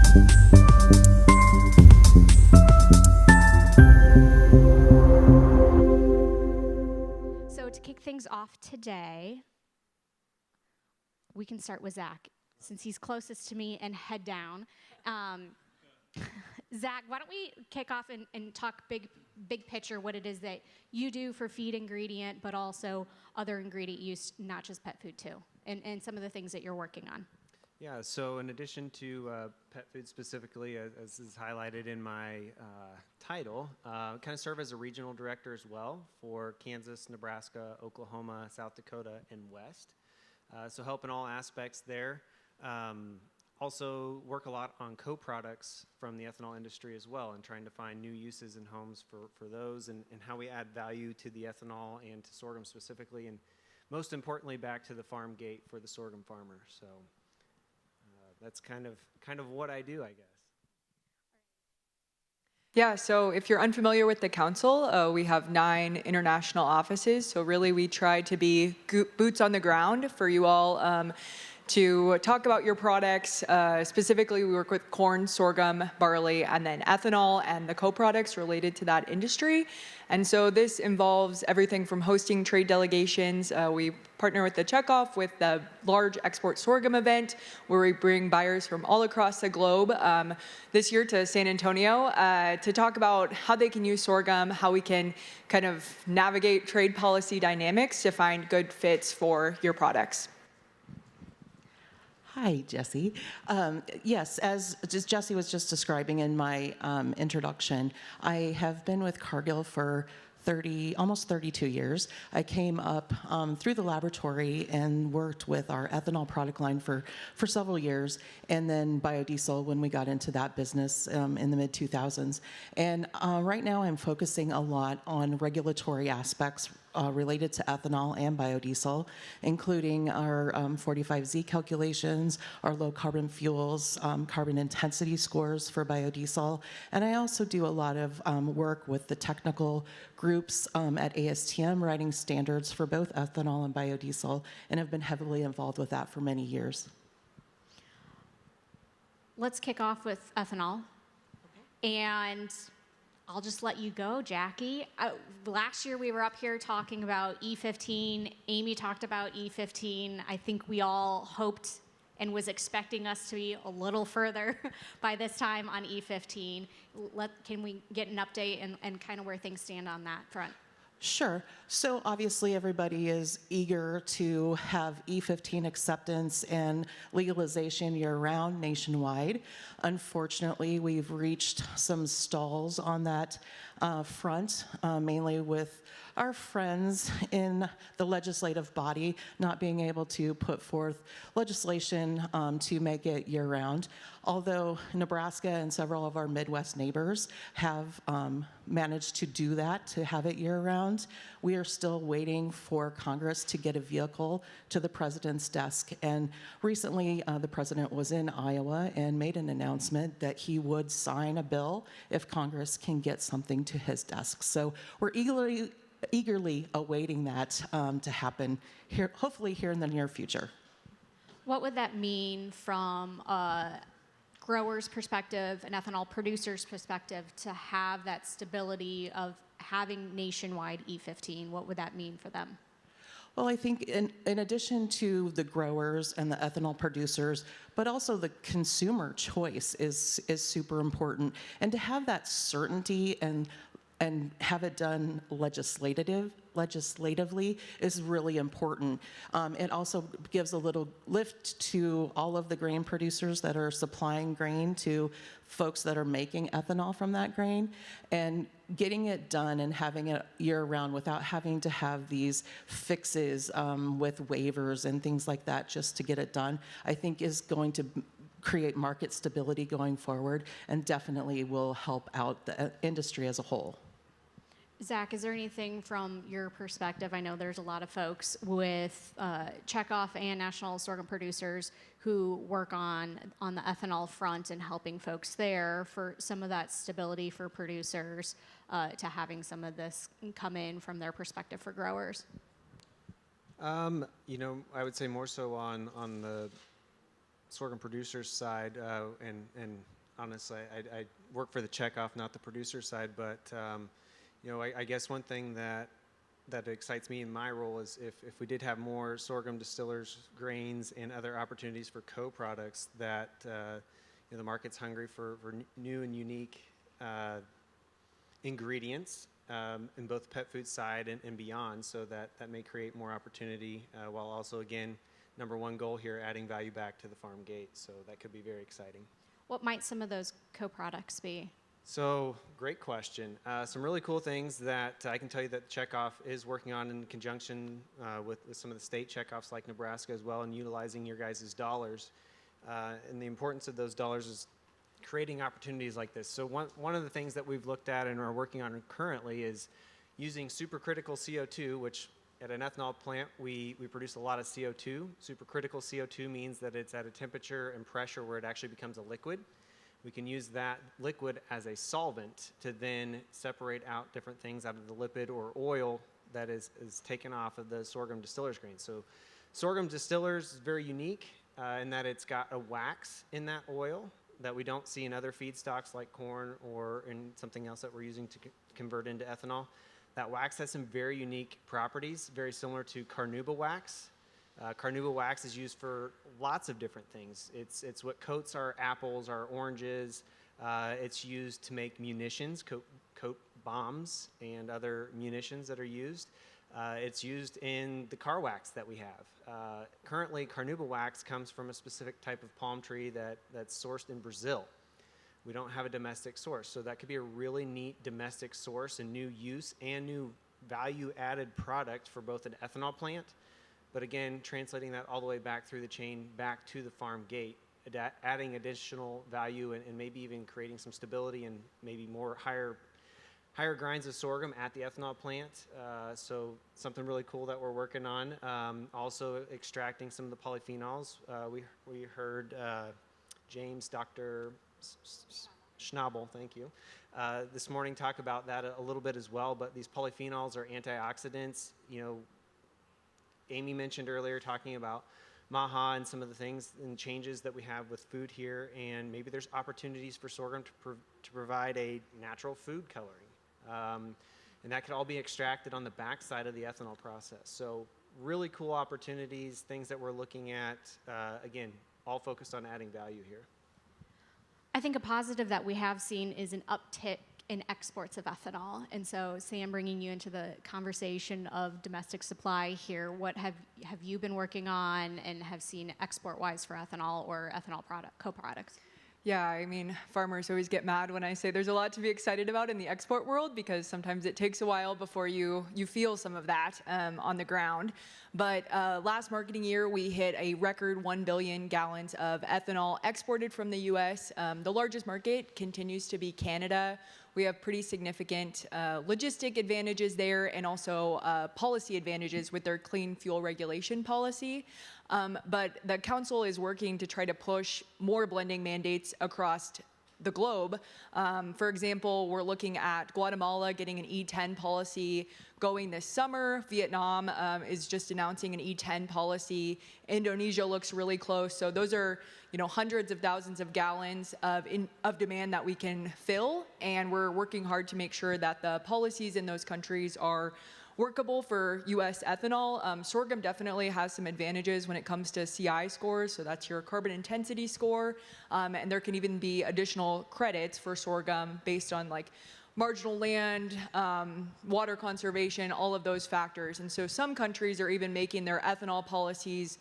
So to kick things off today, we can start with Zach, since he's closest to me, and head down. Zach, why don't we kick off and talk big picture, what it is that you do for feed ingredient, but also other ingredient use, not just pet food too, and some of the things that you're working on. Yeah, so in addition to pet food specifically, as is highlighted in my title, kind of serve as a regional director as well for Kansas, Nebraska, Oklahoma, South Dakota, and West. So help in all aspects there. Also work a lot on co-products from the ethanol industry as well, and trying to find new uses in homes for those, and how we add value to the ethanol and to sorghum specifically, and most importantly back to the farm gate for the sorghum farmer. So that's kind of what I do, I guess. Yeah, so if you're unfamiliar with the council, we have 9 international offices. So really we try to be boots on the ground for you all to talk about your products. Specifically, we work with corn, sorghum, barley, and then ethanol and the co-products related to that industry. And so this involves everything from hosting trade delegations. We partner with the Checkoff with the large export sorghum event, where we bring buyers from all across the globe this year to San Antonio to talk about how they can use sorghum, how we can kind of navigate trade policy dynamics to find good fits for your products. Hi, Jesse. Yes, as Jesse was just describing in my introduction, I have been with Cargill for almost 32 years. I came up through the laboratory and worked with our ethanol product line for several years, and then biodiesel when we got into that business in the mid-2000s. And right now I'm focusing a lot on regulatory aspects related to ethanol and biodiesel, including our 45Z calculations, our low carbon fuels, carbon intensity scores for biodiesel. And I also do a lot of work with the technical groups at ASTM, writing standards for both ethanol and biodiesel, and have been heavily involved with that for many years. Let's kick off with ethanol. Okay. And I'll just let you go, Jackie. Last year we were up here talking about E15. Amy talked about E15. I think we all hoped and was expecting us to be a little further by this time on E15. Can we get an update and kind of where things stand on that front? Sure. So obviously everybody is eager to have E15 acceptance and legalization year-round nationwide. Unfortunately, we've reached some stalls on that front, mainly with our friends in the legislative body not being able to put forth legislation to make it year-round. Although Nebraska and several of our Midwest neighbors have managed to do that, to have it year-round, we are still waiting for Congress to get a vehicle to the president's desk. And recently, the president was in Iowa and made an announcement that he would sign a bill if Congress can get something to his desk. So we're eagerly awaiting that to happen here, hopefully here in the near future. What would that mean from a grower's perspective, an ethanol producer's perspective, to have that stability of having nationwide E15? What would that mean for them? Well, I think in addition to the growers and the ethanol producers, but also the consumer choice is super important. And to have that certainty and have it done legislatively is really important. It also gives a little lift to all of the grain producers that are supplying grain to folks that are making ethanol from that grain, and getting it done and having it year-round without having to have these fixes with waivers and things like that just to get it done, I think is going to create market stability going forward, and definitely will help out the industry as a whole. Zach, is there anything from your perspective? I know there's a lot of folks with Checkoff and National Sorghum Producers who work on the ethanol front and helping folks there for some of that stability for producers to having some of this come in from their perspective for growers. You know, I would say more so on the sorghum producers side and honestly. I work for the checkoff, not the producer side, but I guess one thing that excites me in my role is if we did have more sorghum distillers, grains, and other opportunities for co-products that the market's hungry for new and unique ingredients in both the pet food side and beyond, so that may create more opportunity while also, again, number one goal here, adding value back to the farm gate. So that could be very exciting. What might some of those co-products be? So, great question. Some really cool things that I can tell you that Checkoff is working on in conjunction with some of the state checkoffs like Nebraska as well, and utilizing your guys' dollars. And the importance of those dollars is creating opportunities like this. So one of the things that we've looked at and are working on currently is using supercritical CO2, which at an ethanol plant, we produce a lot of CO2. Supercritical CO2 means that it's at a temperature and pressure where it actually becomes a liquid. We can use that liquid as a solvent to then separate out different things out of the lipid or oil that is taken off of the sorghum distillers grain. So sorghum distillers is very unique in that it's got a wax in that oil that we don't see in other feedstocks like corn or in something else that we're using to convert into ethanol. That wax has some very unique properties, very similar to carnauba wax. Carnauba wax is used for lots of different things. It's what coats our apples, our oranges. It's used to make munitions, coat bombs and other munitions that are used. It's used in the car wax that we have. Currently, carnauba wax comes from a specific type of palm tree that's sourced in Brazil. We don't have a domestic source, so that could be a really neat domestic source and new use and new value-added product for both an ethanol plant, but again, translating that all the way back through the chain, back to the farm gate, adding additional value and maybe even creating some stability and maybe more higher grinds of sorghum at the ethanol plant. So something really cool that we're working on. Also extracting some of the polyphenols. We heard Dr. Schnabel, thank you, this morning talk about that a little bit as well, but these polyphenols are antioxidants. Amy mentioned earlier talking about MAHA and some of the things and changes that we have with food here, and maybe there's opportunities for sorghum to provide a natural food coloring. And that could all be extracted on the backside of the ethanol process. So really cool opportunities, things that we're looking at, again, all focused on adding value here. I think a positive that we have seen is an uptick in exports of ethanol. And so, Sam, bringing you into the conversation of domestic supply here, what have you been working on and have seen export-wise for ethanol or ethanol co-products? Yeah, I mean, farmers always get mad when I say there's a lot to be excited about in the export world, because sometimes it takes a while before you feel some of that on the ground. But last marketing year, we hit a record 1 billion gallons of ethanol exported from the U.S. The largest market continues to be Canada. We have pretty significant logistic advantages there, and also policy advantages with their clean fuel regulation policy. But the council is working to try to push more blending mandates across the globe. For example, we're looking at Guatemala getting an E10 policy going this summer. Vietnam is just announcing an E10 policy. Indonesia looks really close. So those are, hundreds of thousands of gallons of demand that we can fill, and we're working hard to make sure that the policies in those countries are workable for U.S. ethanol. Sorghum definitely has some advantages when it comes to CI scores, so that's your carbon intensity score, and there can even be additional credits for sorghum based on marginal land, water conservation, all of those factors. And so some countries are even making their ethanol policies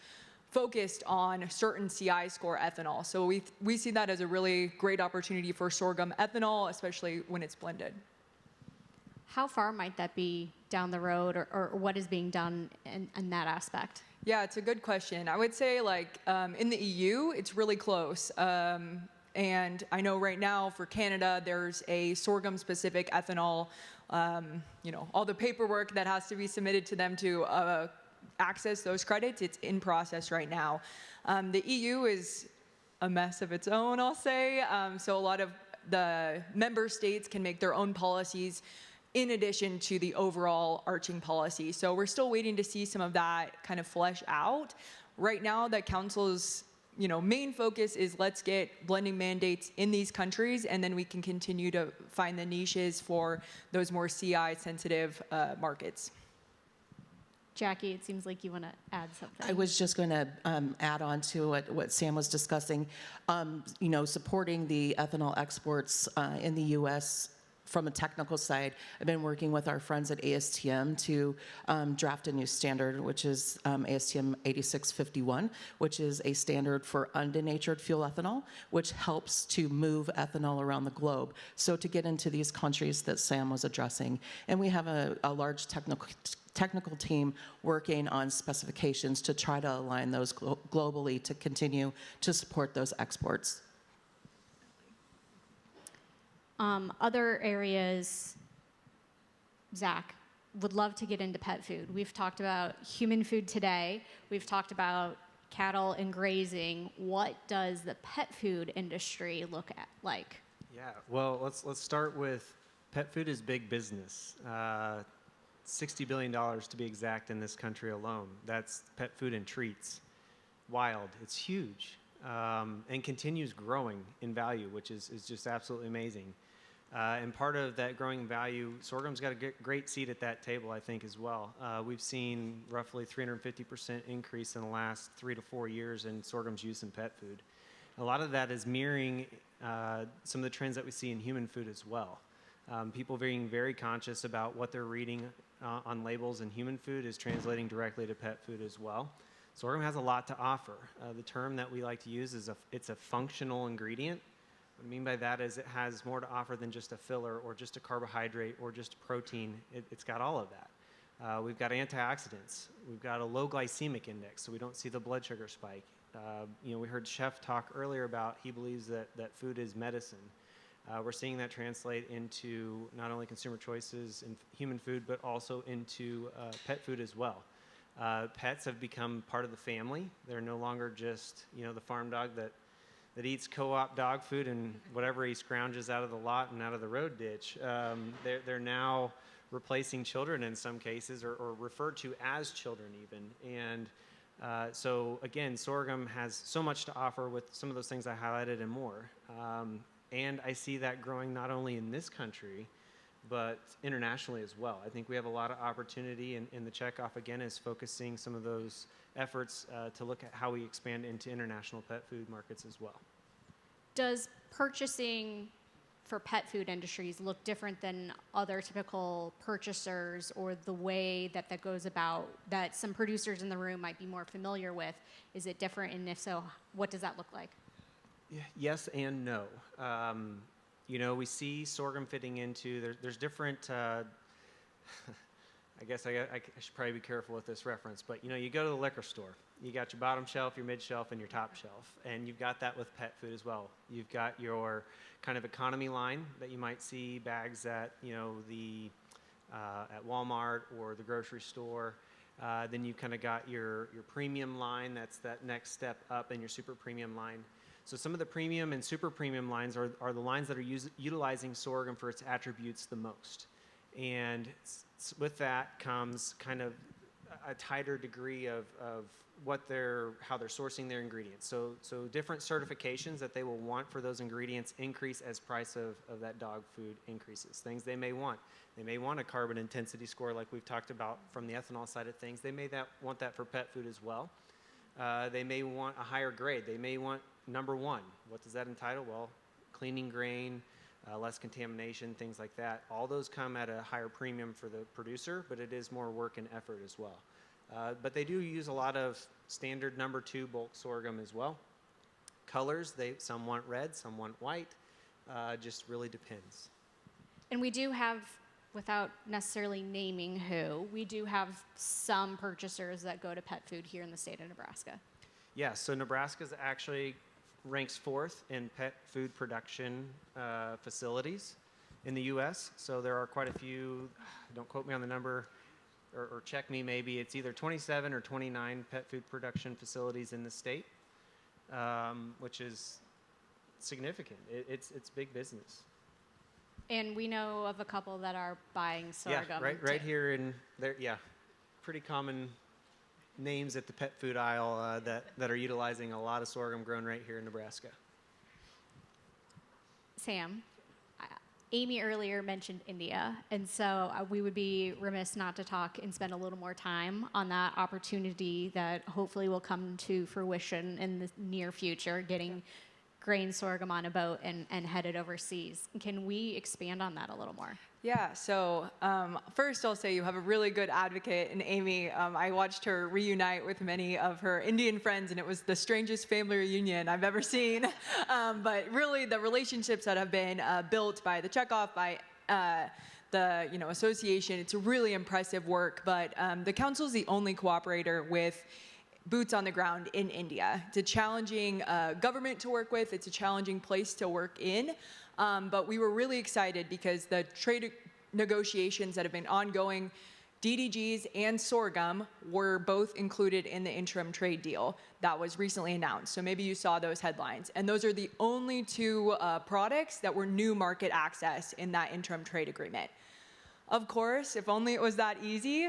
focused on certain CI score ethanol. So we see that as a really great opportunity for sorghum ethanol, especially when it's blended. How far might that be down the road, or what is being done in that aspect? Yeah, it's a good question. I would say in the EU, it's really close. And I know right now for Canada, there's a sorghum-specific ethanol, all the paperwork that has to be submitted to them to access those credits, it's in process right now. The EU is a mess of its own, I'll say. So a lot of the member states can make their own policies in addition to the overall arching policy. So we're still waiting to see some of that kind of flesh out. Right now, the council's main focus is let's get blending mandates in these countries, and then we can continue to find the niches for those more CI sensitive markets. Jackie, it seems like you want to add something. I was just going to add on to what Sam was discussing. Supporting the ethanol exports in the U.S. from a technical side, I've been working with our friends at ASTM to draft a new standard, which is ASTM 8651, which is a standard for undenatured fuel ethanol, which helps to move ethanol around the globe. So to get into these countries that Sam was addressing, and we have a large technical team working on specifications to try to align those globally to continue to support those exports. Other areas, Zach, would love to get into pet food. We've talked about human food today. We've talked about cattle and grazing. What does the pet food industry look at like? Yeah, well, let's start with pet food is big business. $60 billion to be exact in this country alone. That's pet food and treats. Wild, it's huge, and continues growing in value, which is just absolutely amazing. And part of that growing value, sorghum's got a great seat at that table, I think, as well. We've seen roughly 350% increase in the last 3 to 4 years in sorghum's use in pet food. A lot of that is mirroring some of the trends that we see in human food as well. People being very conscious about what they're reading on labels in human food is translating directly to pet food as well. Sorghum has a lot to offer. The term that we like to use is it's a functional ingredient. What I mean by that is it has more to offer than just a filler or just a carbohydrate or just protein. It's got all of that. We've got antioxidants. We've got a low glycemic index, so we don't see the blood sugar spike. We heard Chef talk earlier about he believes that food is medicine. We're seeing that translate into not only consumer choices in human food, but also into pet food as well. Pets have become part of the family. They're no longer just, the farm dog that eats co-op dog food and whatever he scrounges out of the lot and out of the road ditch. They're now replacing children in some cases, or referred to as children even. And so again, sorghum has so much to offer with some of those things I highlighted and more. And I see that growing not only in this country, but internationally as well. I think we have a lot of opportunity, and the Checkoff, again, is focusing some of those efforts to look at how we expand into international pet food markets as well. Does purchasing for pet food industries look different than other typical purchasers, or the way that goes about that some producers in the room might be more familiar with? Is it different, and if so, what does that look like? Yes and no. We see sorghum fitting into, there's different, I guess I should probably be careful with this reference, but you go to the liquor store, you got your bottom shelf, your mid shelf, and your top shelf, and you've got that with pet food as well. You've got your kind of economy line that you might see bags at, at Walmart or the grocery store. Then you've kind of got your premium line, that's that next step up, and your super premium line. So some of the premium and super premium lines are the lines that are utilizing sorghum for its attributes the most. And with that comes kind of a tighter degree of how they're sourcing their ingredients. So different certifications that they will want for those ingredients increase as price of that dog food increases. Things they may want. They may want a carbon intensity score like we've talked about from the ethanol side of things. They may want that for pet food as well. They may want a higher grade. They may want number 1. What does that entitle? Well, cleaning grain, less contamination, things like that. All those come at a higher premium for the producer, but it is more work and effort as well. But they do use a lot of standard number 2 bulk sorghum as well. Colors, some want red, some want white. Just really depends. And we do have, without necessarily naming who, we do have some purchasers that go to pet food here in the state of Nebraska. Yeah, so Nebraska's actually ranks 4th in pet food production facilities in the U.S. So there are quite a few, don't quote me on the number, or check me maybe, it's either 27 or 29 pet food production facilities in the state, which is significant. It's big business. And we know of a couple that are buying sorghum. Yeah, right here in there. Yeah, pretty common names at the pet food aisle that are utilizing a lot of sorghum grown right here in Nebraska. Sam, Amy earlier mentioned India, and so we would be remiss not to talk and spend a little more time on that opportunity that hopefully will come to fruition in the near future, getting grain sorghum on a boat and headed overseas. Can we expand on that a little more? Yeah, so first I'll say you have a really good advocate in Amy. I watched her reunite with many of her Indian friends, and it was the strangest family reunion I've ever seen. But really, the relationships that have been built by the Checkoff, by the association, it's really impressive work. But the council is the only cooperator with boots on the ground in India. It's a challenging government to work with. It's a challenging place to work in. But we were really excited because the trade negotiations that have been ongoing, DDGs and sorghum were both included in the interim trade deal that was recently announced. So maybe you saw those headlines. And those are the only two products that were new market access in that interim trade agreement. Of course, if only it was that easy.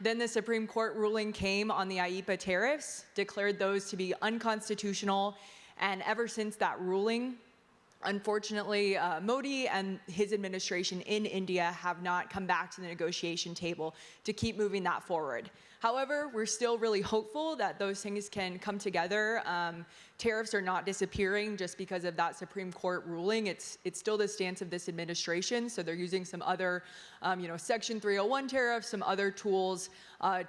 Then the Supreme Court ruling came on the IEEPA tariffs, declared those to be unconstitutional. And ever since that ruling, unfortunately, Modi and his administration in India have not come back to the negotiation table to keep moving that forward. However, we're still really hopeful that those things can come together. Tariffs are not disappearing just because of that Supreme Court ruling. It's still the stance of this administration, so they're using some other, Section 301 tariffs, some other tools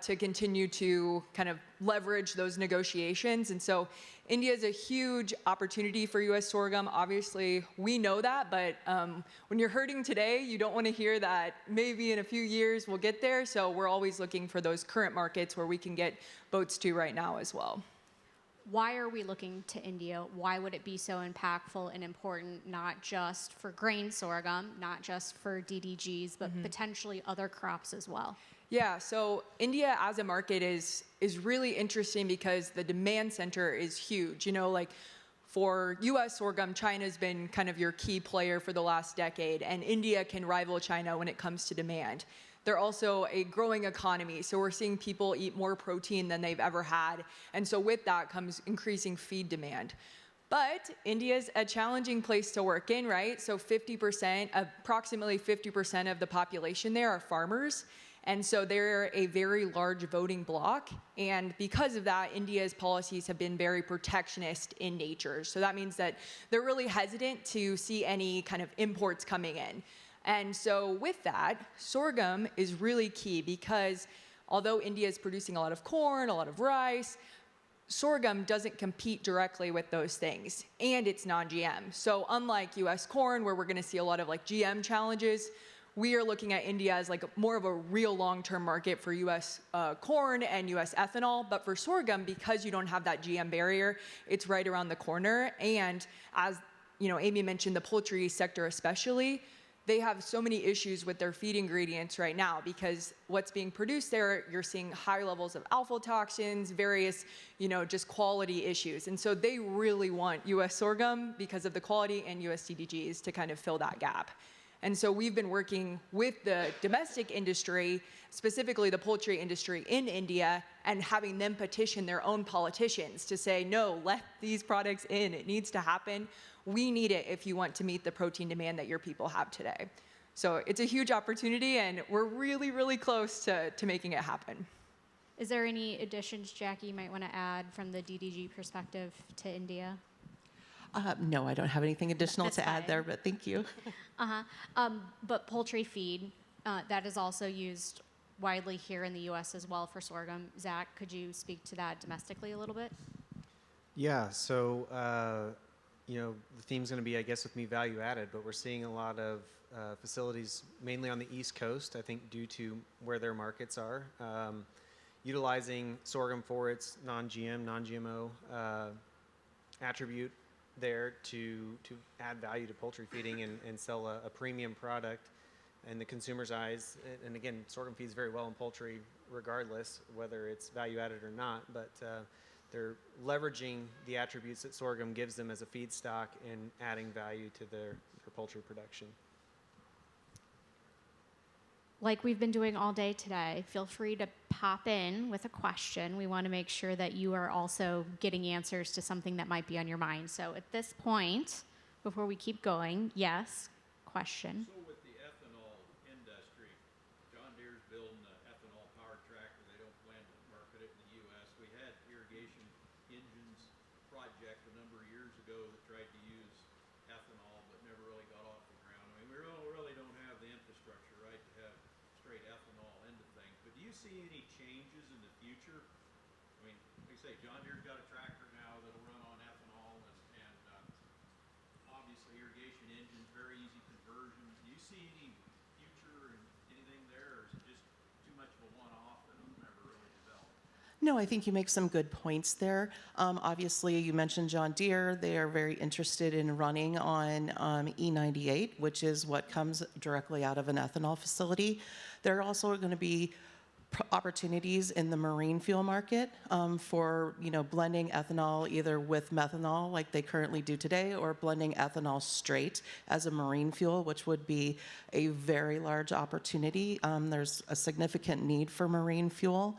to continue to kind of leverage those negotiations. And so India is a huge opportunity for U.S. sorghum. Obviously, we know that, but when you're hurting today, you don't want to hear that maybe in a few years we'll get there. So we're always looking for those current markets where we can get boats to right now as well. Why are we looking to India? Why would it be so impactful and important, not just for grain sorghum, not just for DDGs, but potentially other crops as well? Yeah, so India as a market is really interesting because the demand center is huge. For U.S. sorghum, China's been kind of your key player for the last decade, and India can rival China when it comes to demand. They're also a growing economy, so we're seeing people eat more protein than they've ever had, and so with that comes increasing feed demand. But India's a challenging place to work in, right? So approximately 50% of the population there are farmers, and so they're a very large voting bloc. And because of that, India's policies have been very protectionist in nature. So that means that they're really hesitant to see any kind of imports coming in. And so with that, sorghum is really key because although India is producing a lot of corn, a lot of rice, sorghum doesn't compete directly with those things, and it's non-GM. So unlike US corn, where we're gonna see a lot of GM challenges, we are looking at India as more of a real long-term market for US corn and US ethanol. But for sorghum, because you don't have that GM barrier, it's right around the corner. And as Amy mentioned, the poultry sector especially, they have so many issues with their feed ingredients right now because what's being produced there, you're seeing high levels of aflatoxins, various, just quality issues. And so they really want US sorghum because of the quality and US DDGs to kind of fill that gap. And so we've been working with the domestic industry, specifically the poultry industry in India, and having them petition their own politicians to say, no, let these products in. It needs to happen. We need it if you want to meet the protein demand that your people have today. So it's a huge opportunity, and we're really, really close to making it happen. Is there any additions, Jackie, you might want to add from the DDG perspective to India? No, I don't have anything additional That's to add fine. there, but thank you. But poultry feed, that is also used widely here in the U.S. as well for sorghum. Zach, could you speak to that domestically a little bit? Yeah, so the theme's going to be, I guess, with me value added, but we're seeing a lot of facilities, mainly on the East Coast, I think due to where their markets are, utilizing sorghum for its non-GM, non-GMO attribute there to add value to poultry feeding and sell a premium product in the consumer's eyes. And again, sorghum feeds very well in poultry regardless, whether it's value added or not, but they're leveraging the attributes that sorghum gives them as a feedstock and adding value to their poultry production. like we've been doing all day today, feel free to pop in with a question. We want to make sure that you are also getting answers to something that might be on your mind. So at this point, before we keep going, yes, question. So with the ethanol industry, John Deere's building an ethanol powered tractor. They don't plan to market it in the U.S. We had irrigation engines project a number of years ago that tried to use ethanol but never really got off the ground. I mean, we really don't have the infrastructure, right, to have straight ethanol into things. But do you see any changes in the future? I mean, like I say, John Deere's got a tractor now that'll run on ethanol, and obviously irrigation engines, very easy conversion. Do you see any future and anything there, or is it just too much of a one-off that it'll never really develop? No, I think you make some good points there. Obviously, you mentioned John Deere. They are very interested in running on E98, which is what comes directly out of an ethanol facility. There are also going to be opportunities in the marine fuel market for blending ethanol either with methanol like they currently do today, or blending ethanol straight as a marine fuel, which would be a very large opportunity. There's a significant need for marine fuel.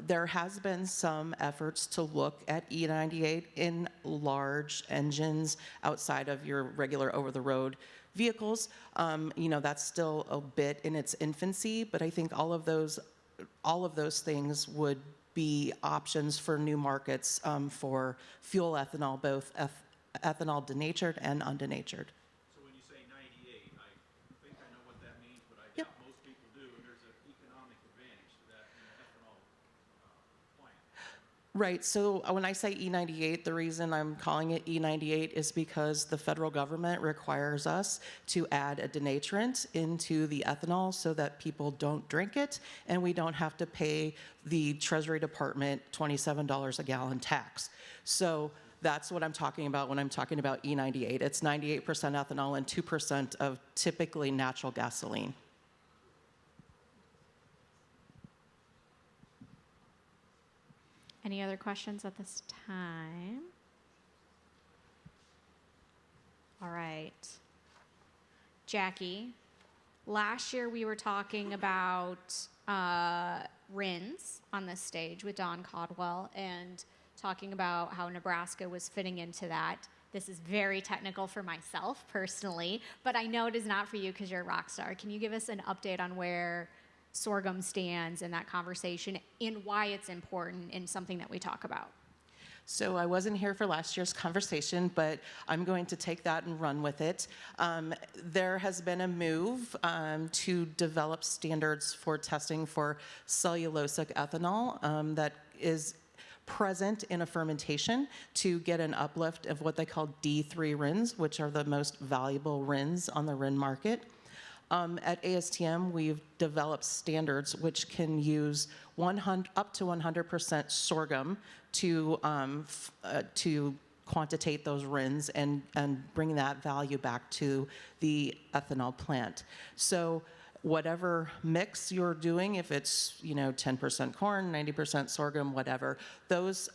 There has been some efforts to look at E98 in large engines outside of your regular over-the-road vehicles. That's still a bit in its infancy, but I think all of those things would be options for new markets for fuel ethanol, both ethanol denatured and undenatured. So when you say 98, I think I know what that means, but I Yep. doubt most people do, and there's an economic advantage to that in an ethanol plant. Right, so when I say E98, the reason I'm calling it E98 is because the federal government requires us to add a denaturant into the ethanol so that people don't drink it, and we don't have to pay the Treasury Department $27 a gallon tax. So that's what I'm talking about when I'm talking about E98. It's 98% ethanol and 2% of typically natural gasoline. Any other questions at this time? All right. Jacki, last year we were talking about RINs on this stage with Don Caldwell and talking about how Nebraska was fitting into that. This is very technical for myself personally, but I know it is not for you because you're a rock star. Can you give us an update on where sorghum stands in that conversation and why it's important and something that we talk about? So I wasn't here for last year's conversation, but I'm going to take that and run with it. There has been a move to develop standards for testing for cellulosic ethanol that is present in a fermentation to get an uplift of what they call D3 RINs, which are the most valuable RINs on the RIN market. At ASTM, we've developed standards which can use up to 100% sorghum to quantitate those RINs and bring that value back to the ethanol plant. So whatever mix you're doing, if it's 10% corn, 90% sorghum, whatever, those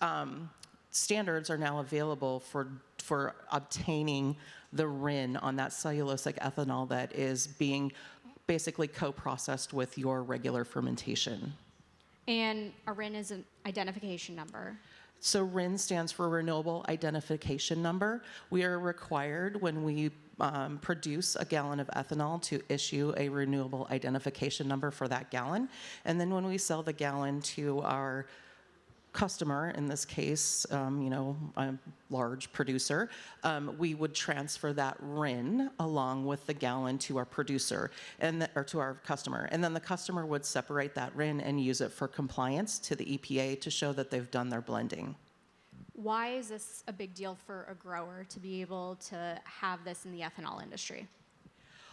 standards are now available for obtaining the RIN on that cellulosic ethanol that is being basically co-processed with your regular fermentation. And a RIN is an identification number. So RIN stands for Renewable Identification Number. We are required when we produce a gallon of ethanol to issue a renewable identification number for that gallon. And then when we sell the gallon to our customer, in this case, a large producer, we would transfer that RIN along with the gallon to our producer or to our customer. And then the customer would separate that RIN and use it for compliance to the EPA to show that they've done their blending. Why is this a big deal for a grower to be able to have this in the ethanol industry?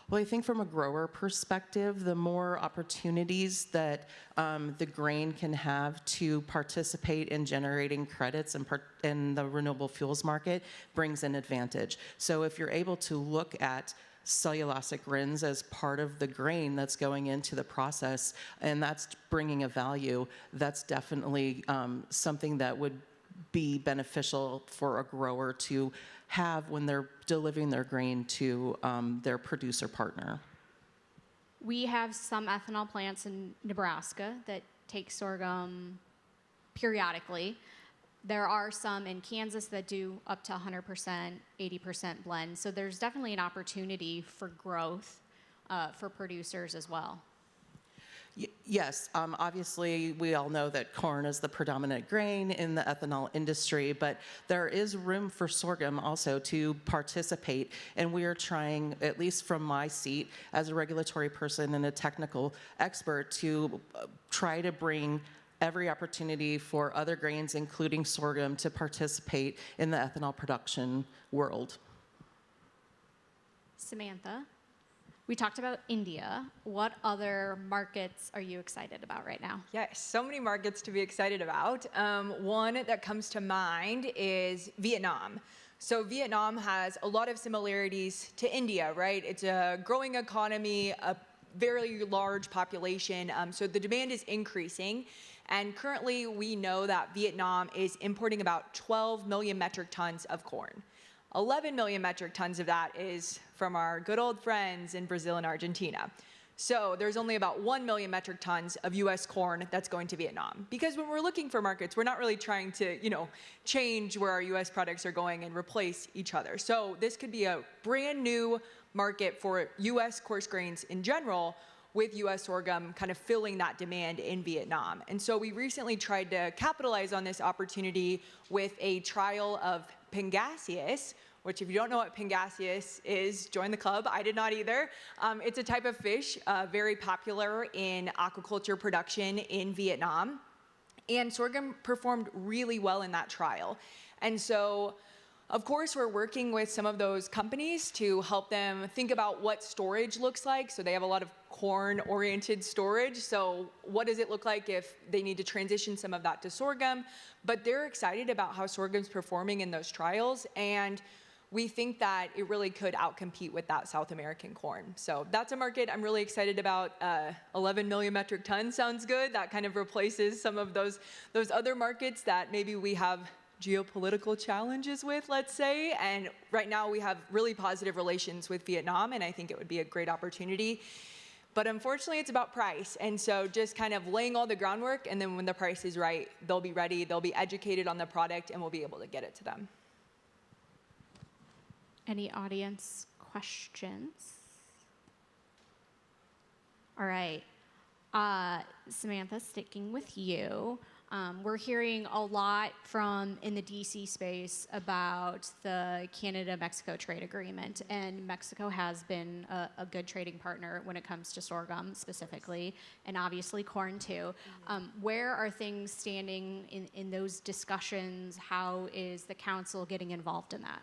Well, I think from a grower perspective, the more opportunities that the grain can have to participate in generating credits in the renewable fuels market brings an advantage. So if you're able to look at cellulosic RINs as part of the grain that's going into the process, and that's bringing a value, that's definitely something that would be beneficial for a grower to have when they're delivering their grain to their producer partner. We have some ethanol plants in Nebraska that take sorghum periodically. There are some in Kansas that do up to 100%, 80% blend. So there's definitely an opportunity for growth for producers as well. Yes, obviously we all know that corn is the predominant grain in the ethanol industry, but there is room for sorghum also to participate, and we are trying, at least from my seat as a regulatory person and a technical expert, to try to bring every opportunity for other grains, including sorghum, to participate in the ethanol production world. Samantha, we talked about India. What other markets are you excited about right now? Yes, so many markets to be excited about. One that comes to mind is Vietnam. So Vietnam has a lot of similarities to India, right? It's a growing economy, a very large population, so the demand is increasing. And currently we know that Vietnam is importing about 12 million metric tons of corn. 11 million metric tons of that is from our good old friends in Brazil and Argentina. So there's only about 1 million metric tons of US corn that's going to Vietnam. Because when we're looking for markets, we're not really trying to, change where our US products are going and replace each other. So this could be a brand new market for US coarse grains in general, with US sorghum kind of filling that demand in Vietnam. And so we recently tried to capitalize on this opportunity with a trial of Pangasius, which if you don't know what Pangasius is, join the club. I did not either. It's a type of fish very popular in aquaculture production in Vietnam. And sorghum performed really well in that trial. And so, of course, we're working with some of those companies to help them think about what storage looks like. So they have a lot of corn-oriented storage. So what does it look like if they need to transition some of that to sorghum? But they're excited about how sorghum's performing in those trials. And we think that it really could outcompete with that South American corn. So that's a market I'm really excited about. 11 million metric tons sounds good. That kind of replaces some of those other markets that maybe we have geopolitical challenges with, let's say. And right now we have really positive relations with Vietnam, and I think it would be a great opportunity. But unfortunately, it's about price. And so just kind of laying all the groundwork, and then when the price is right, they'll be ready, they'll be educated on the product, and we'll be able to get it to them. Any audience questions? All right. Samantha, sticking with you. We're hearing a lot from in the DC space about the Canada-Mexico trade agreement, and Mexico has been a good trading partner when it comes to sorghum specifically, and obviously corn too. Where are things standing in those discussions? How is the council getting involved in that?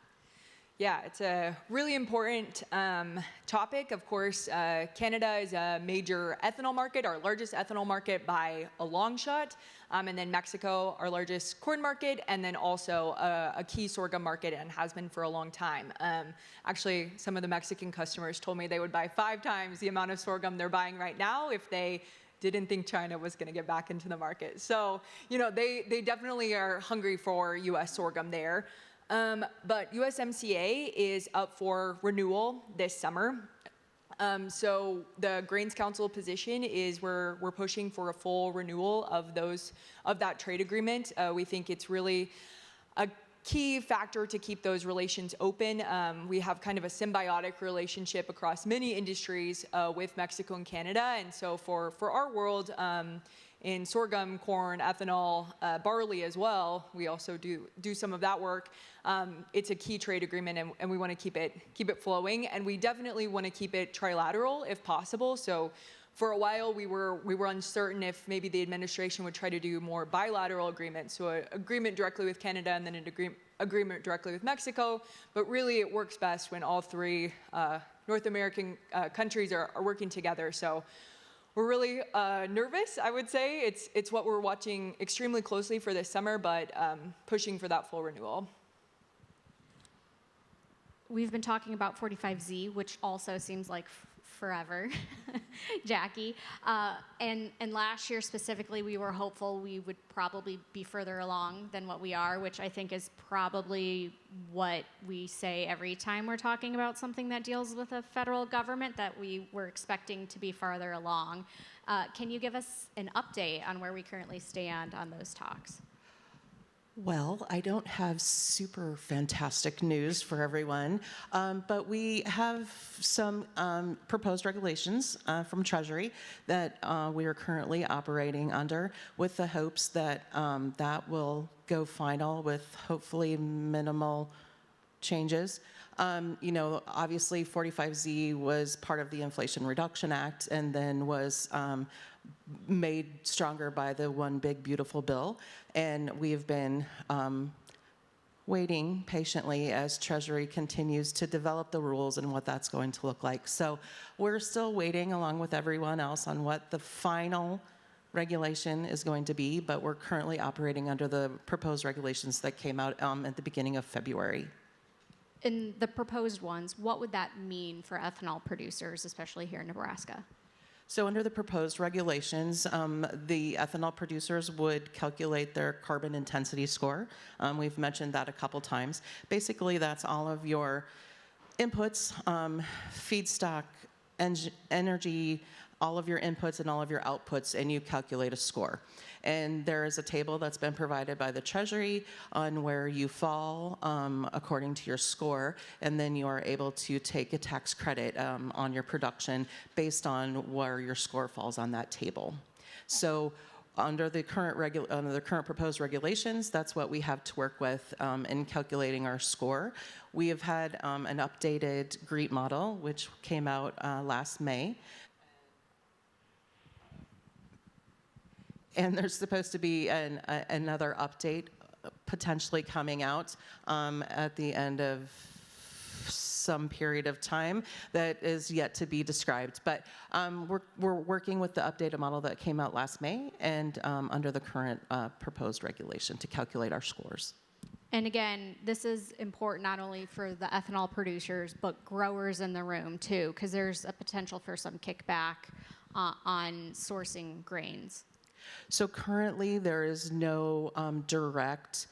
Yeah, it's a really important topic. Of course, Canada is a major ethanol market, our largest ethanol market by a long shot. And then Mexico, our largest corn market, and then also a key sorghum market, and has been for a long time. Actually, some of the Mexican customers told me they would buy 5 times the amount of sorghum they're buying right now if they didn't think China was going to get back into the market. So, they definitely are hungry for U.S. sorghum there. But USMCA is up for renewal this summer. So the Grains Council position is we're pushing for a full renewal of that trade agreement. We think it's really a key factor to keep those relations open. We have kind of a symbiotic relationship across many industries with Mexico and Canada. And so for our world, in sorghum, corn, ethanol, barley as well, we also do some of that work. It's a key trade agreement, and we want to keep it flowing, and we definitely want to keep it trilateral if possible. So for a while we were uncertain if maybe the administration would try to do more bilateral agreements, so an agreement directly with Canada and then an agreement directly with Mexico. But really it works best when all 3 North American countries are working together. So we're really nervous, I would say. It's what we're watching extremely closely for this summer, but pushing for that full renewal. We've been talking about 45Z, which also seems like forever, Jacki. And last year specifically, we were hopeful we would probably be further along than what we are, which I think is probably what we say every time we're talking about something that deals with a federal government, that we were expecting to be farther along. Can you give us an update on where we currently stand on those talks? Well, I don't have super fantastic news for everyone, but we have some proposed regulations from Treasury that we are currently operating under, with the hopes that that will go final with hopefully minimal changes. Obviously 45Z was part of the Inflation Reduction Act and then was made stronger by the One Big Beautiful Bill. And we have been waiting patiently as Treasury continues to develop the rules and what that's going to look like. So we're still waiting along with everyone else on what the final regulation is going to be, but we're currently operating under the proposed regulations that came out at the beginning of February. In the proposed ones, what would that mean for ethanol producers, especially here in Nebraska? So under the proposed regulations, the ethanol producers would calculate their carbon intensity score. We've mentioned that a couple times. Basically, that's all of your inputs, feedstock, energy, all of your inputs and all of your outputs, and you calculate a score. And there is a table that's been provided by the Treasury on where you fall according to your score, and then you are able to take a tax credit on your production based on where your score falls on that table. So under the current proposed regulations, that's what we have to work with in calculating our score. We have had an updated GREET model, which came out last May. And there's supposed to be another update potentially coming out at the end of some period of time that is yet to be described. But we're working with the updated model that came out last May and under the current proposed regulation to calculate our scores. And again, this is important not only for the ethanol producers, but growers in the room too, because there's a potential for some kickback on sourcing grains. So currently, there is no direct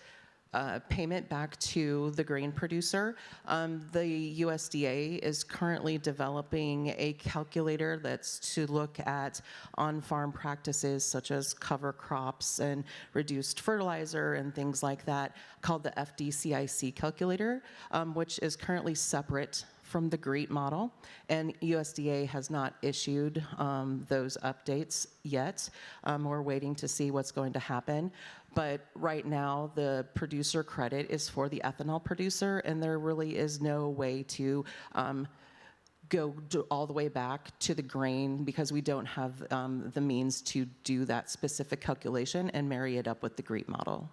payment back to the grain producer. The USDA is currently developing a calculator that's to look at on-farm practices such as cover crops and reduced fertilizer and things like that, called the FDCIC calculator, which is currently separate from the GREET model, and USDA has not issued those updates yet. We're waiting to see what's going to happen. But right now, the producer credit is for the ethanol producer, and there really is no way to go all the way back to the grain because we don't have the means to do that specific calculation and marry it up with the GREET model.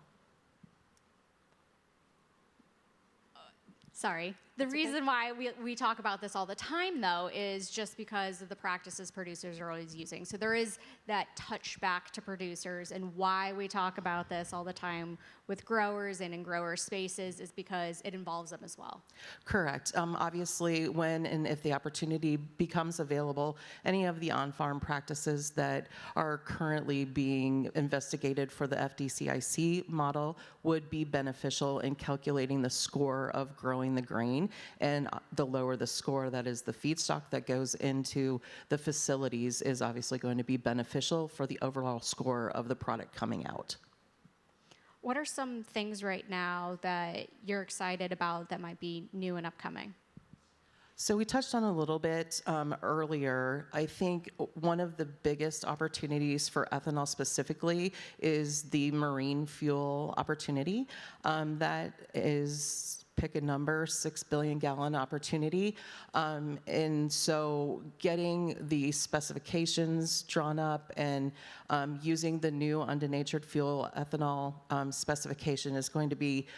Sorry. The reason why we talk about this all the time, though, is just because of the practices producers are always using. So there is that touchback to producers, and why we talk about this all the time with growers and in grower spaces is because it involves them as well. Correct. Obviously, when and if the opportunity becomes available, any of the on-farm practices that are currently being investigated for the FDCIC model would be beneficial in calculating the score of growing the grain. And the lower the score, that is the feedstock that goes into the facilities, is obviously going to be beneficial for the overall score of the product coming out. What are some things right now that you're excited about that might be new and upcoming? So we touched on a little bit earlier. I think one of the biggest opportunities for ethanol specifically is the marine fuel opportunity. That is, pick a number, 6 billion gallon opportunity. And so getting the specifications drawn up and using the new undenatured fuel ethanol specification is going to be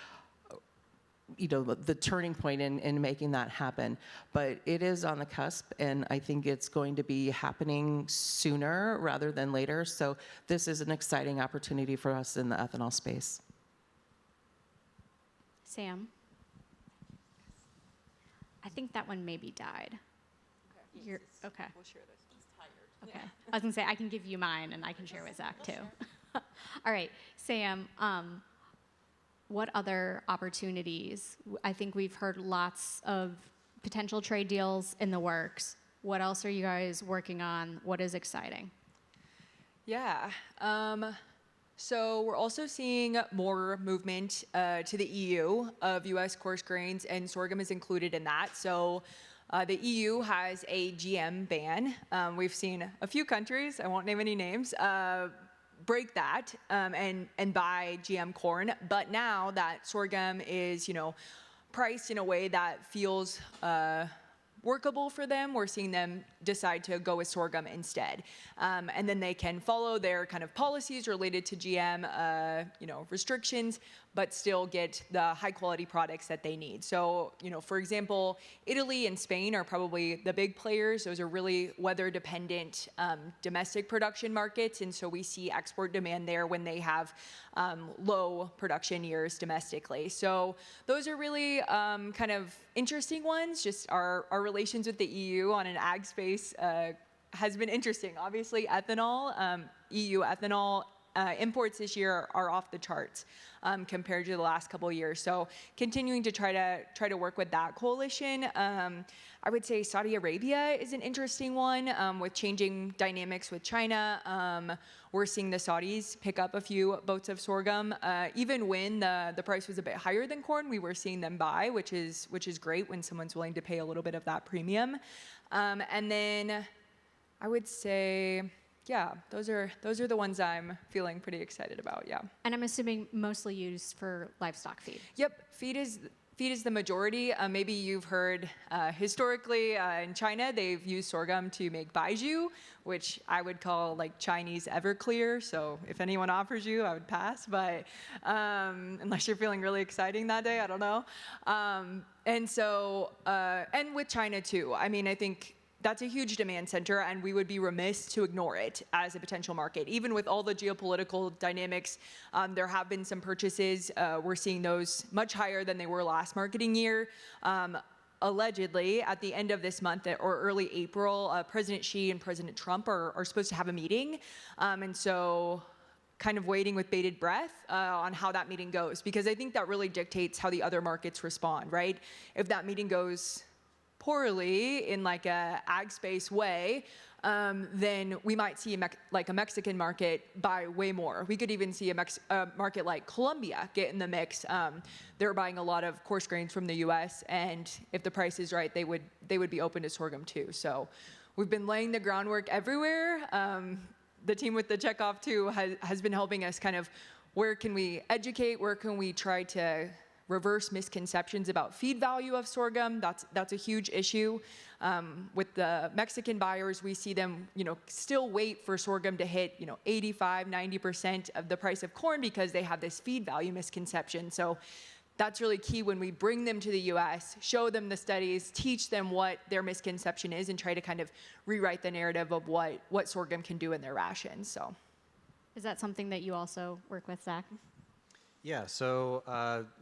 the turning point in making that happen. But it is on the cusp, and I think it's going to be happening sooner rather than later. So this is an exciting opportunity for us in the ethanol space. Sam? I think that one maybe died. You're, okay. We'll share this. Okay. I was gonna say I can give you mine and I can share with Zach too. All right, Sam. What other opportunities? I think we've heard lots of potential trade deals in the works. What else are you guys working on? What is exciting? Yeah. So we're also seeing more movement to the EU of U.S. coarse grains, and sorghum is included in that. So the EU has a GM ban. We've seen a few countries, I won't name any names, break that and buy GM corn. But now that sorghum is, priced in a way that feels workable for them, we're seeing them decide to go with sorghum instead. And then they can follow their kind of policies related to GM, restrictions, but still get the high quality products that they need. So, for example, Italy and Spain are probably the big players. Those are really weather dependent domestic production markets. And so we see export demand there when they have low production years domestically. So those are really kind of interesting ones. Just our relations with the EU on an ag space has been interesting. Obviously, ethanol, EU ethanol imports this year are off the charts compared to the last couple of years. So continuing to try to work with that coalition. I would say Saudi Arabia is an interesting one with changing dynamics with China. We're seeing the Saudis pick up a few boats of sorghum. Even when the price was a bit higher than corn, we were seeing them buy, which is great when someone's willing to pay a little bit of that premium. And then I would say, yeah, those are the ones I'm feeling pretty excited about. Yeah. And I'm assuming mostly used for livestock feed. Yep, feed is the majority. Maybe you've heard historically in China they've used sorghum to make baijiu, which I would call like Chinese Everclear. So if anyone offers you, I would pass. But unless you're feeling really exciting that day, I don't know. And with China too. I mean, I think that's a huge demand center, and we would be remiss to ignore it as a potential market. Even with all the geopolitical dynamics, there have been some purchases. We're seeing those much higher than they were last marketing year. Allegedly, at the end of this month or early April, President Xi and President Trump are supposed to have a meeting. And so kind of waiting with bated breath on how that meeting goes, because I think that really dictates how the other markets respond, right? If that meeting goes poorly in like a ag space way, then we might see a Mexican market buy way more. We could even see a market like Colombia get in the mix. They're buying a lot of coarse grains from the U.S., and if the price is right, they would be open to sorghum too. So we've been laying the groundwork everywhere. The team with the Checkoff too has been helping us kind of where can we educate, where can we try to reverse misconceptions about feed value of sorghum. That's a huge issue. With the Mexican buyers, we see them, still wait for sorghum to hit, 85, 90% of the price of corn because they have this feed value misconception. So that's really key when we bring them to the U.S., show them the studies, teach them what their misconception is, and try to kind of rewrite the narrative of what sorghum can do in their rations. So, is that something that you also work with, Zach? Yeah, so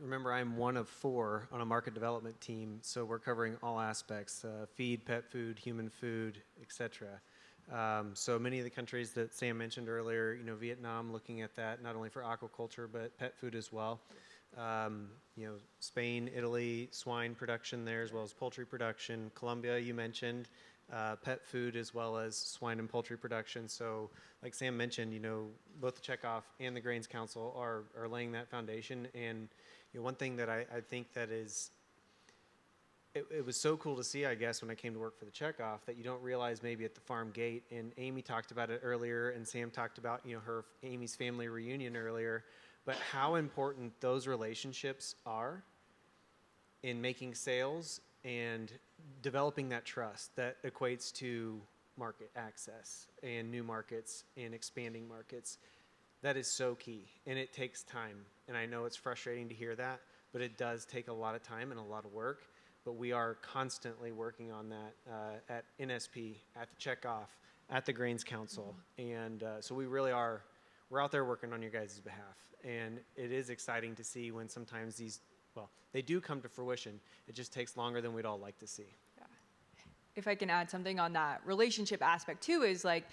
remember I'm one of 4 on a market development team, so we're covering all aspects, feed, pet food, human food, etc. So many of the countries that Sam mentioned earlier, Vietnam looking at that not only for aquaculture but pet food as well. Spain, Italy, swine production there as well as poultry production. Colombia, you mentioned, pet food as well as swine and poultry production. So like Sam mentioned, both the Checkoff and the Grains Council are laying that foundation. And one thing that I think that is, it was so cool to see, I guess, when I came to work for the Checkoff, that you don't realize maybe at the farm gate, and Amy talked about it earlier, and Sam talked about, Amy's family reunion earlier, but how important those relationships are in making sales and developing that trust that equates to market access and new markets and expanding markets. That is so key, and it takes time. And I know it's frustrating to hear that, but it does take a lot of time and a lot of work. But we are constantly working on that at NSP, at the Checkoff, at the Grains Council. And so we really are, we're out there working on your guys' behalf. And it is exciting to see when sometimes these, they do come to fruition. It just takes longer than we'd all like to see. if I can add something on that relationship aspect too, is like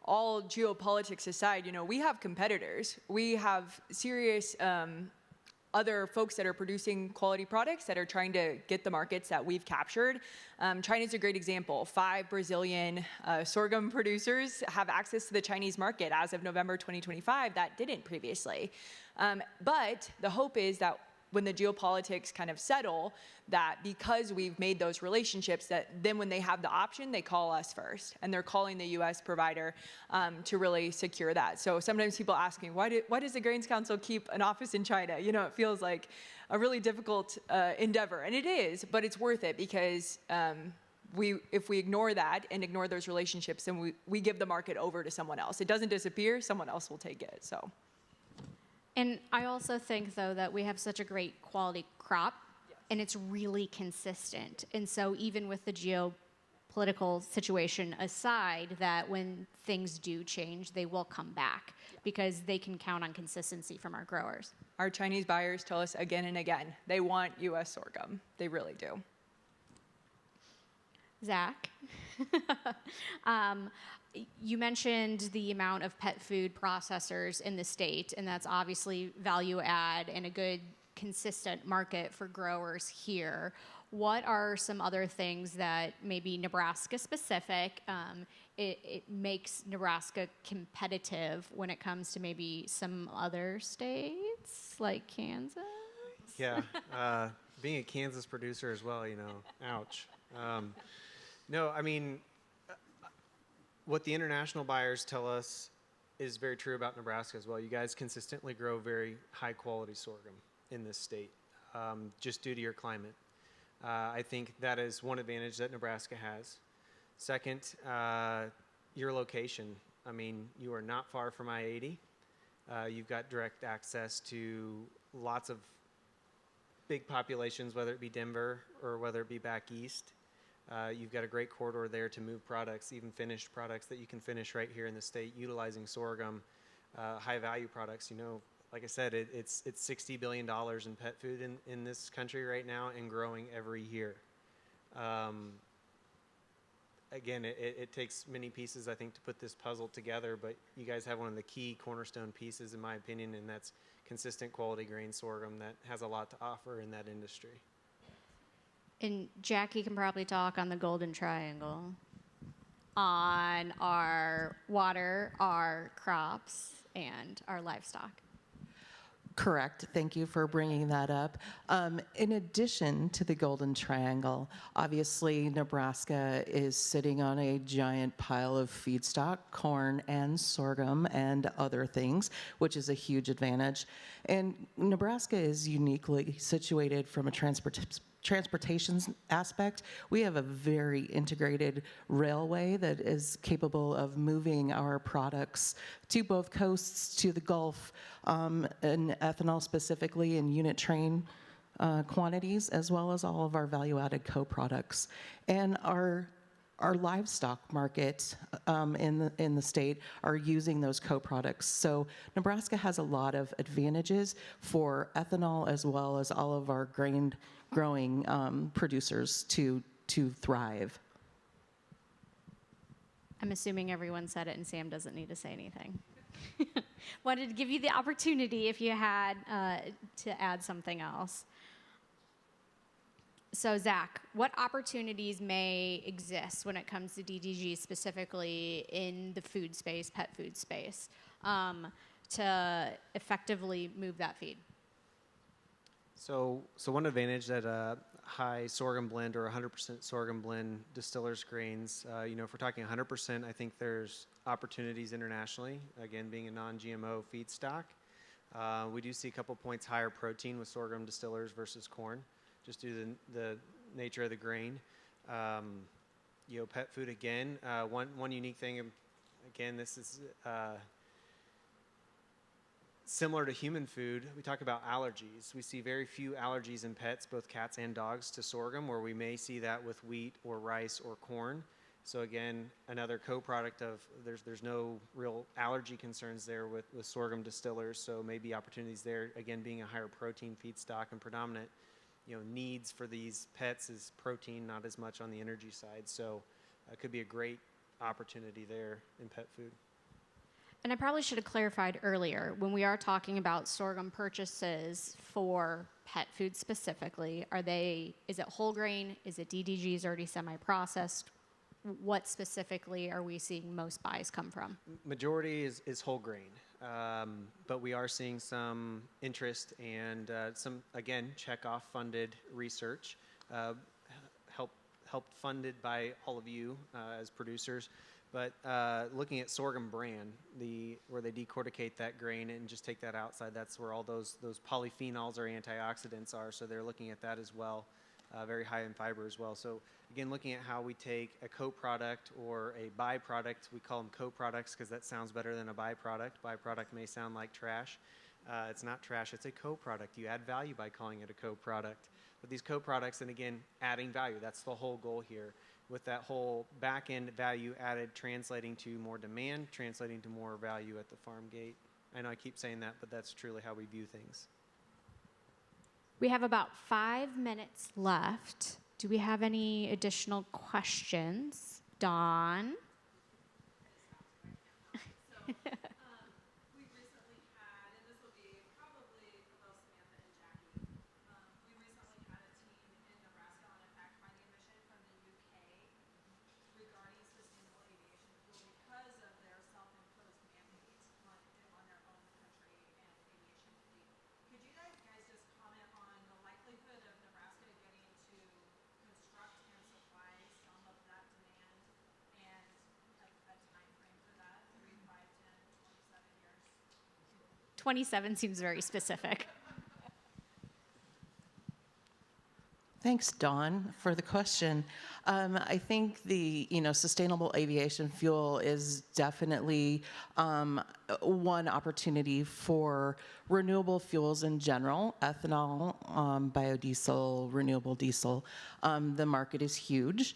all geopolitics aside, you know, we have competitors. We have serious other folks that are producing quality products that are trying to get the markets that we've captured. China's a great example. 5 Brazilian sorghum producers have access to the Chinese market as of November 2025 that didn't previously. But the hope is that when the geopolitics kind of settle, that because we've made those relationships, that then when they have the option, they call us first. And they're calling the US provider to really secure that. So sometimes people ask me, why does the Grains Council keep an office in China? You know, it feels like a really difficult endeavor. And it is, but it's worth it because if we ignore that and ignore those relationships, then we give the market over to someone else. It doesn't disappear, someone else will take it, so. And I also think, though, that we have such a great quality crop, and it's really consistent. And so even with the geopolitical situation aside, that when things do change, they will come back because they can count on consistency from our growers. Our Chinese buyers tell us again and again, they want U.S. sorghum. They really do. Zach, you mentioned the amount of pet food processors in the state, and that's obviously value add and a good consistent market for growers here. What are some other things that maybe Nebraska specific, it makes Nebraska competitive when it comes to maybe some other states like Kansas? Yeah, being a Kansas producer as well, you know, ouch. No, I mean, what the international buyers tell us is very true about Nebraska as well. You guys consistently grow very high quality sorghum in this state, just due to your climate. I think that is one advantage that Nebraska has. Second, your location. I mean, you are not far from I-80. You've got direct access to lots of big populations, whether it be Denver or whether it be back east. You've got a great corridor there to move products, even finished products that you can finish right here in the state, utilizing sorghum, high-value products. You know, like I said, it's $60 billion in pet food in this country right now and growing every year. Again, it takes many pieces, I think, to put this puzzle together, but you guys have one of the key cornerstone pieces, in my opinion, and that's consistent quality grain sorghum that has a lot to offer in that industry. And Jackie can probably talk on the Golden Triangle, on our water, our crops, and our livestock. Correct. Thank you for bringing that up. In addition to the Golden Triangle, obviously Nebraska is sitting on a giant pile of feedstock, corn and sorghum and other things, which is a huge advantage. And Nebraska is uniquely situated from a transportation aspect. We have a very integrated railway that is capable of moving our products to both coasts, to the Gulf, and ethanol specifically in unit train quantities, as well as all of our value-added co-products. And our livestock market in the state are using those co-products. So Nebraska has a lot of advantages for ethanol as well as all of our grain growing producers to thrive. I'm assuming everyone said it and Sam doesn't need to say anything. Wanted to give you the opportunity if you had to add something else. So Zach, what opportunities may exist when it comes to DDG specifically in the food space, pet food space, to effectively move that feed? So one advantage that a high sorghum blend or 100% sorghum blend distillers grains, you know, if we're talking 100%, I think there's opportunities internationally, again, being a non-GMO feedstock. We do see a couple points higher protein with sorghum distillers versus corn, just due to the nature of the grain. You know, pet food, again, one unique thing, again, this is similar to human food. We talk about allergies. We see very few allergies in pets, both cats and dogs, to sorghum, where we may see that with wheat or rice or corn. So again, another co-product of there's no real allergy concerns there with sorghum distillers, so maybe opportunities there, again, being a higher protein feedstock and predominant needs for these pets is protein, not as much on the energy side. So it could be a great opportunity there in pet food. And I probably should have clarified earlier, when we are talking about sorghum purchases for pet food specifically, is it whole grain? Is it DDGs already semi-processed? What specifically are we seeing most buys come from? Majority is whole grain, but we are seeing some interest and some, again, Checkoff funded research, helped funded by all of you as producers. But looking at sorghum bran, where they decorticate that grain and just take that outside, that's where all those polyphenols or antioxidants are. So they're looking at that as well, very high in fiber as well. So again, looking at how we take a co-product or a byproduct, we call them co-products because that sounds better than a byproduct. Byproduct may sound like trash. It's not trash, it's a co-product. You add value by calling it a co-product. But these co-products, and again, adding value, that's the whole goal here. With that whole back-end value added translating to more demand, translating to more value at the farm gate. I know I keep saying that, but that's truly how we view things. We have about 5 minutes left. Do we have any additional questions? Dawn? We recently had, and this will be probably for both Samantha and Jacki, we recently had a team in Nebraska on a fact-finding mission from the UK regarding sustainable aviation fuel because of their self-imposed mandates on their own country and aviation fleet. Could you guys just comment on the likelihood of Nebraska getting to construct and supply some of that demand and a time frame for that, 3, 5, 10, 27 years? 27 seems very specific. Thanks, Dawn, for the question. I think the sustainable aviation fuel is definitely one opportunity for renewable fuels in general, ethanol, biodiesel, renewable diesel. The market is huge.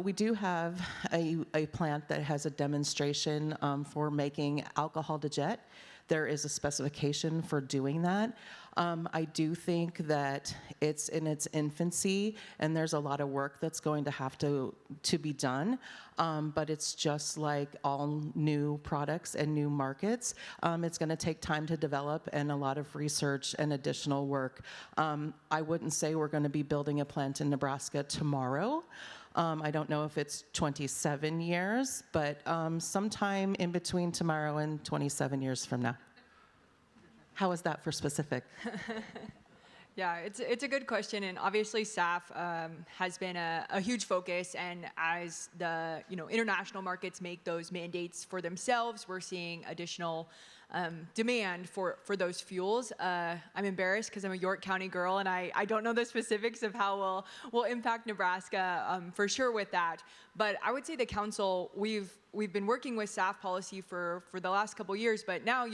We do have a plant that has a demonstration for making alcohol to jet. There is a specification for doing that. I do think that it's in its infancy and there's a lot of work that's going to have to be done, but it's just like all new products and new markets. It's going to take time to develop and a lot of research and additional work. I wouldn't say we're going to be building a plant in Nebraska tomorrow. I don't know if it's 27 years, but sometime in between tomorrow and 27 years from now. How is that for specific? Yeah, it's a good question, and obviously SAF has been a huge focus. And as the international markets make those mandates for themselves, we're seeing additional demand for those fuels. I'm embarrassed because I'm a York County girl, and I don't know the specifics of how we'll impact Nebraska for sure with that. But I would say the council, we've been working with SAF policy for the last couple years, but now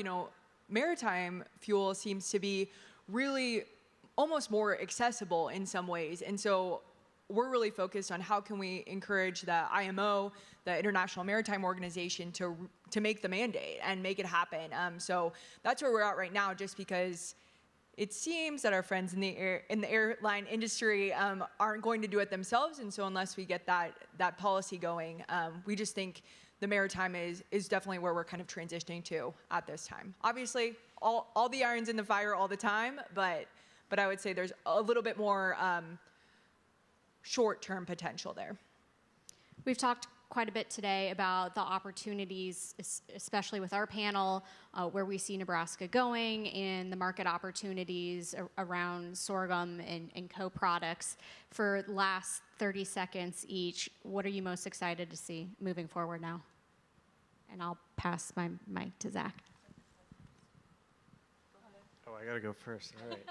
maritime fuel seems to be really almost more accessible in some ways. And so we're really focused on how can we encourage the IMO, the International Maritime Organization, to make the mandate and make it happen. So that's where we're at right now, just because it seems that our friends in the airline industry aren't going to do it themselves. And so unless we get that policy going, we just think the maritime is definitely where we're kind of transitioning to at this time. Obviously, all the irons in the fire all the time, but I would say there's a little bit more short-term potential there. We've talked quite a bit today about the opportunities, especially with our panel, where we see Nebraska going and the market opportunities around sorghum and co-products. For last 30 seconds each, what are you most excited to see moving forward now? And I'll pass my mic to Zach. Oh, I gotta go first. All right.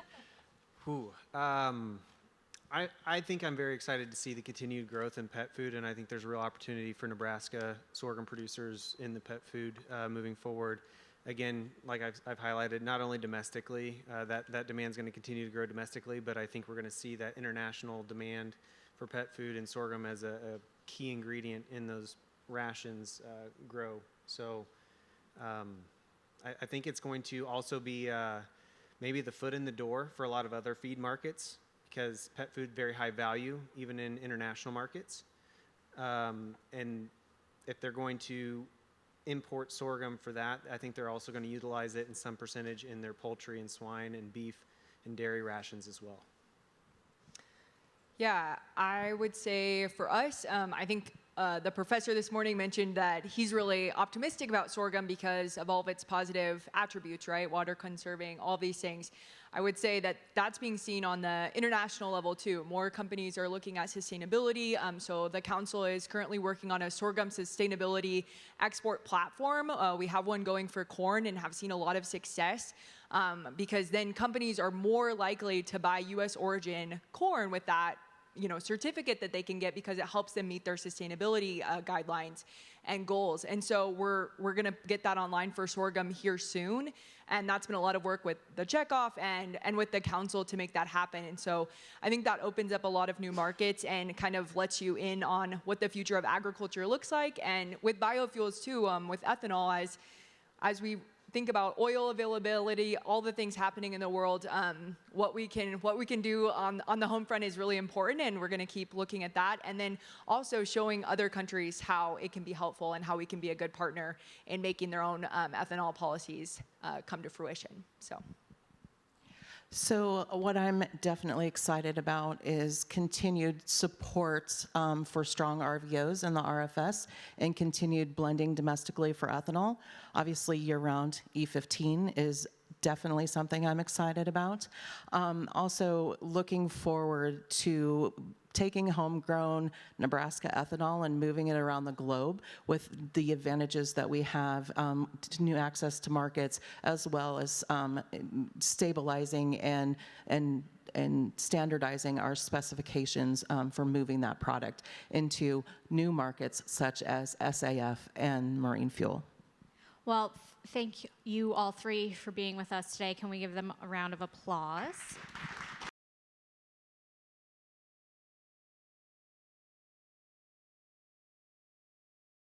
I think I'm very excited to see the continued growth in pet food, and I think there's a real opportunity for Nebraska sorghum producers in the pet food moving forward. Again, like I've highlighted, not only domestically, that demand is going to continue to grow domestically, but I think we're going to see that international demand for pet food and sorghum as a key ingredient in those rations grow. So I think it's going to also be maybe the foot in the door for a lot of other feed markets, because pet food, very high value, even in international markets. And if they're going to import sorghum for that, I think they're also going to utilize it in some percentage in their poultry and swine and beef and dairy rations as well. Yeah, I would say for us, I think the professor this morning mentioned that he's really optimistic about sorghum because of all of its positive attributes, right? Water conserving, all these things. I would say that that's being seen on the international level too. More companies are looking at sustainability. So the council is currently working on a sorghum sustainability export platform. We have one going for corn and have seen a lot of success because then companies are more likely to buy U.S. origin corn with that certificate that they can get because it helps them meet their sustainability guidelines and goals. And so we're going to get that online for sorghum here soon. And that's been a lot of work with the checkoff and with the council to make that happen. And so I think that opens up a lot of new markets and kind of lets you in on what the future of agriculture looks like. And with biofuels too, with ethanol, as we think about oil availability, all the things happening in the world, what we can do on the home front is really important, and we're going to keep looking at that. And then also showing other countries how it can be helpful and how we can be a good partner in making their own ethanol policies come to fruition. So what I'm definitely excited about is continued support for strong RVOs in the RFS and continued blending domestically for ethanol. Obviously, year-round E15 is definitely something I'm excited about. Also, looking forward to taking homegrown Nebraska ethanol and moving it around the globe with the advantages that we have to new access to markets, as well as stabilizing and standardizing our specifications for moving that product into new markets such as SAF and marine fuel. Well, thank you all three for being with us today. Can we give them a round of applause?